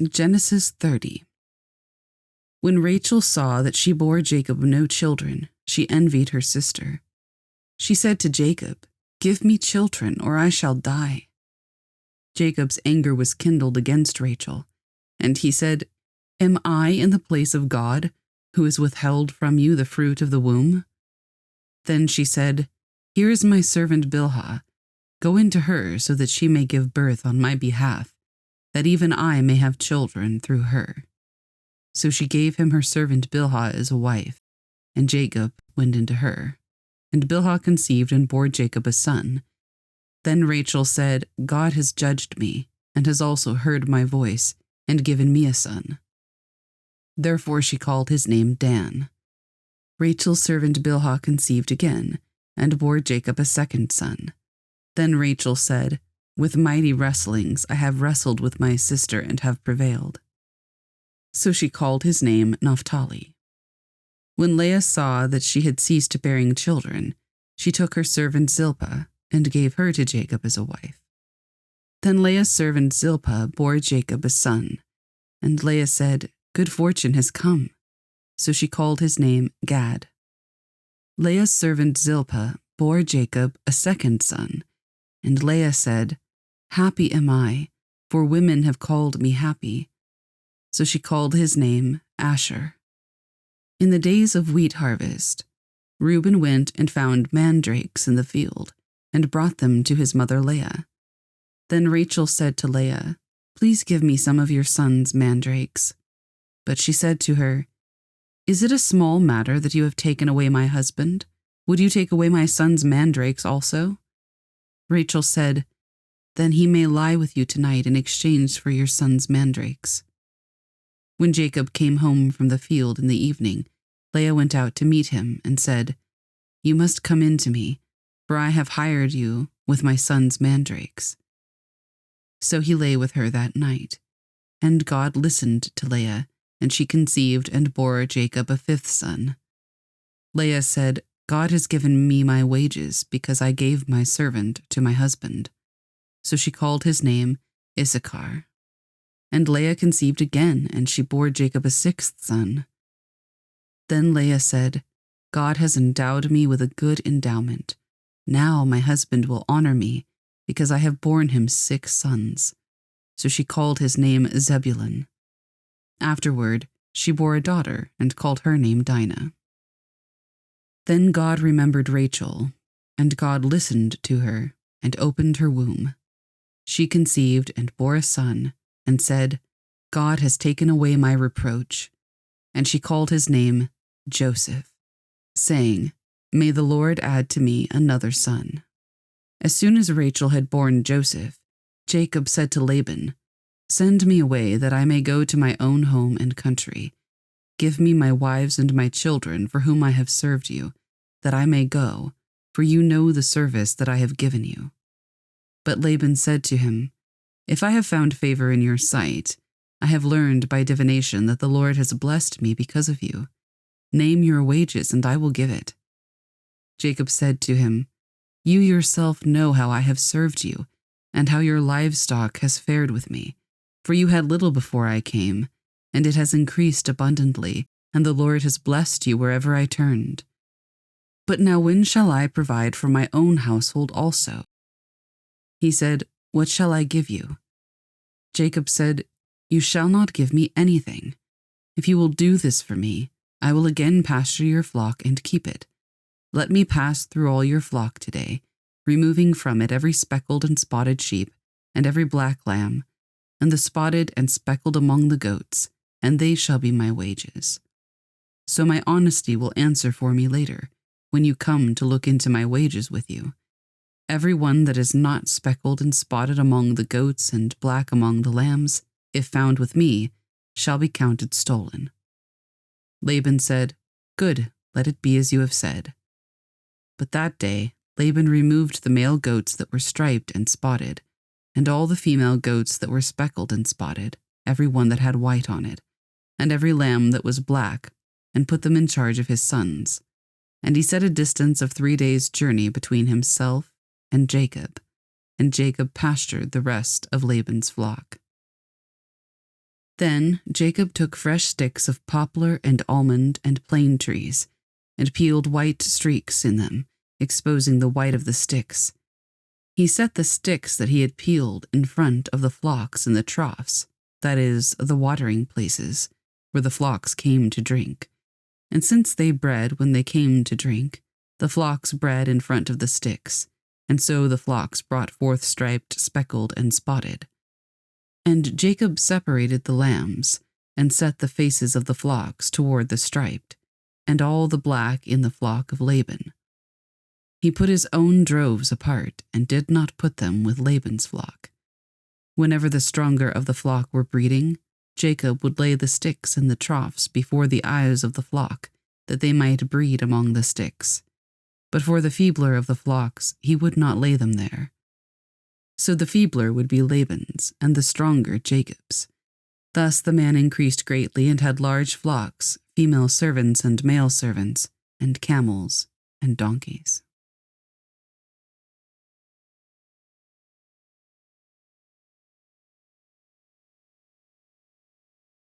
Genesis 30. When Rachel saw that she bore Jacob no children, she envied her sister. She said to Jacob, "Give me children, or I shall die." Jacob's anger was kindled against Rachel, and he said, "Am I in the place of God, who has withheld from you the fruit of the womb?" Then she said, "Here is my servant Bilhah. Go into her so that she may give birth on my behalf, that even I may have children through her." So she gave him her servant Bilhah as a wife, and Jacob went into her. And Bilhah conceived and bore Jacob a son. Then Rachel said, "God has judged me, and has also heard my voice, and given me a son." Therefore she called his name Dan. Rachel's servant Bilhah conceived again, and bore Jacob a second son. Then Rachel said, "With mighty wrestlings I have wrestled with my sister and have prevailed." So she called his name Naphtali. When Leah saw that she had ceased bearing children, she took her servant Zilpah and gave her to Jacob as a wife. Then Leah's servant Zilpah bore Jacob a son, and Leah said, "Good fortune has come." So she called his name Gad. Leah's servant Zilpah bore Jacob a second son, and Leah said, "Happy am I, for women have called me happy." So she called his name Asher. In the days of wheat harvest, Reuben went and found mandrakes in the field, and brought them to his mother Leah. Then Rachel said to Leah, "Please give me some of your son's mandrakes." But she said to her, "Is it a small matter that you have taken away my husband? Would you take away my son's mandrakes also?" Rachel said, "Then he may lie with you tonight in exchange for your son's mandrakes." When Jacob came home from the field in the evening, Leah went out to meet him and said, "You must come in to me, for I have hired you with my son's mandrakes." So he lay with her that night, and God listened to Leah, and she conceived and bore Jacob a fifth son. Leah said, "God has given me my wages because I gave my servant to my husband." So she called his name Issachar. And Leah conceived again, and she bore Jacob a sixth son. Then Leah said, "God has endowed me with a good endowment. Now my husband will honor me, because I have borne him 6 sons. So she called his name Zebulun. Afterward, she bore a daughter and called her name Dinah. Then God remembered Rachel, and God listened to her and opened her womb. She conceived and bore a son, and said, "God has taken away my reproach." And she called his name Joseph, saying, "May the Lord add to me another son." As soon as Rachel had borne Joseph, Jacob said to Laban, "Send me away that I may go to my own home and country. Give me my wives and my children for whom I have served you, that I may go, for you know the service that I have given you." But Laban said to him, "If I have found favor in your sight, I have learned by divination that the Lord has blessed me because of you. Name your wages, and I will give it." Jacob said to him, "You yourself know how I have served you, and how your livestock has fared with me. For you had little before I came, and it has increased abundantly, and the Lord has blessed you wherever I turned. But now when shall I provide for my own household also?" He said, "What shall I give you?" Jacob said, "You shall not give me anything. If you will do this for me, I will again pasture your flock and keep it. Let me pass through all your flock today, removing from it every speckled and spotted sheep, and every black lamb, and the spotted and speckled among the goats, and they shall be my wages. So my honesty will answer for me later, when you come to look into my wages with you. Every one that is not speckled and spotted among the goats and black among the lambs, if found with me, shall be counted stolen." Laban said, "Good, let it be as you have said." But that day Laban removed the male goats that were striped and spotted, and all the female goats that were speckled and spotted, every one that had white on it, and every lamb that was black, and put them in charge of his sons. And he set a distance of 3 days' journey between himself and Jacob pastured the rest of Laban's flock. Then Jacob took fresh sticks of poplar and almond and plane trees, and peeled white streaks in them, exposing the white of the sticks. He set the sticks that he had peeled in front of the flocks in the troughs, that is, the watering places, where the flocks came to drink. And since they bred when they came to drink, the flocks bred in front of the sticks, and so the flocks brought forth striped, speckled, and spotted. And Jacob separated the lambs, and set the faces of the flocks toward the striped, and all the black in the flock of Laban. He put his own droves apart, and did not put them with Laban's flock. Whenever the stronger of the flock were breeding, Jacob would lay the sticks in the troughs before the eyes of the flock, that they might breed among the sticks. But for the feebler of the flocks he would not lay them there. So the feebler would be Laban's, and the stronger Jacob's. Thus the man increased greatly, and had large flocks, female servants and male servants, and camels and donkeys.